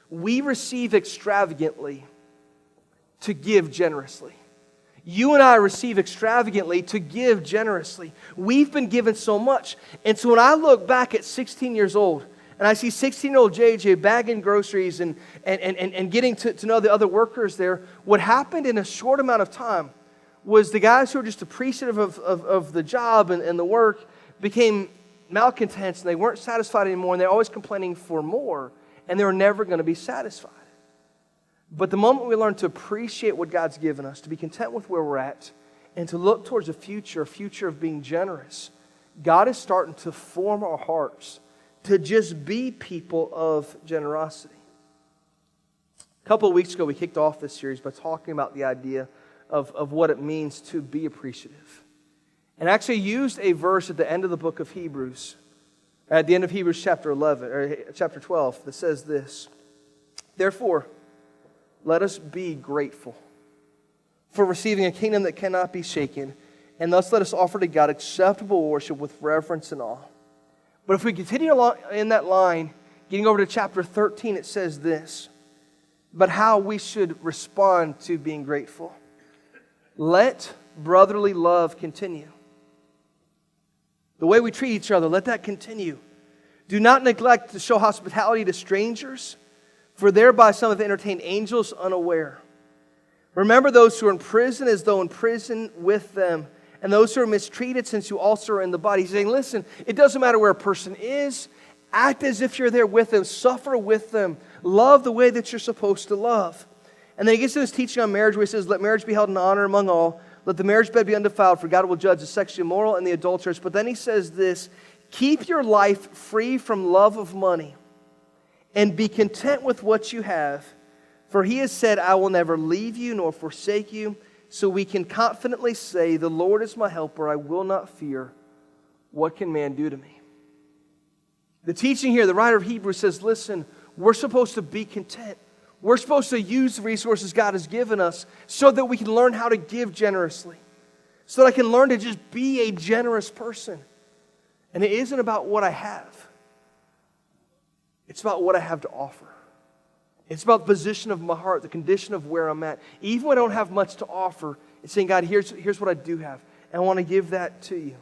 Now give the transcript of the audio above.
we receive extravagantly to give generously. You and I receive extravagantly to give generously. We've been given so much. And so when I look back at 16 years old, and I see 16-year-old JJ bagging groceries and getting to know the other workers there, what happened in a short amount of time was the guys who were just appreciative of the job and the work became malcontents, and they weren't satisfied anymore, and they're always complaining for more, and they were never going to be satisfied. But the moment we learn to appreciate what God's given us, to be content with where we're at, and to look towards a future of being generous, God is starting to form our hearts to just be people of generosity. A couple of weeks ago, we kicked off this series by talking about the idea of what it means to be appreciative. And actually used a verse at the end of the book of Hebrews, at the end of Hebrews chapter 12, that says this: "Therefore, let us be grateful for receiving a kingdom that cannot be shaken, and thus let us offer to God acceptable worship with reverence and awe." But if we continue along in that line, getting over to chapter 13, it says this, but how we should respond to being grateful. "Let brotherly love continue." The way we treat each other, let that continue. "Do not neglect to show hospitality to strangers, for thereby some have entertained angels unaware. Remember those who are in prison as though in prison with them, and those who are mistreated, since you also are in the body." He's saying, listen, it doesn't matter where a person is. Act as if you're there with them. Suffer with them. Love the way that you're supposed to love. And then he gets to his teaching on marriage where he says, "Let marriage be held in honor among all. Let the marriage bed be undefiled, for God will judge the sexually immoral and the adulterous." But then he says this: "Keep your life free from love of money, and be content with what you have. For he has said, I will never leave you nor forsake you." So we can confidently say, "The Lord is my helper. I will not fear. What can man do to me?" The teaching here, the writer of Hebrews says, listen, we're supposed to be content. We're supposed to use the resources God has given us so that we can learn how to give generously. So that I can learn to just be a generous person. And it isn't about what I have. It's about what I have to offer. It's about the position of my heart, the condition of where I'm at. Even when I don't have much to offer, it's saying, God, here's what I do have. And I want to give that to you.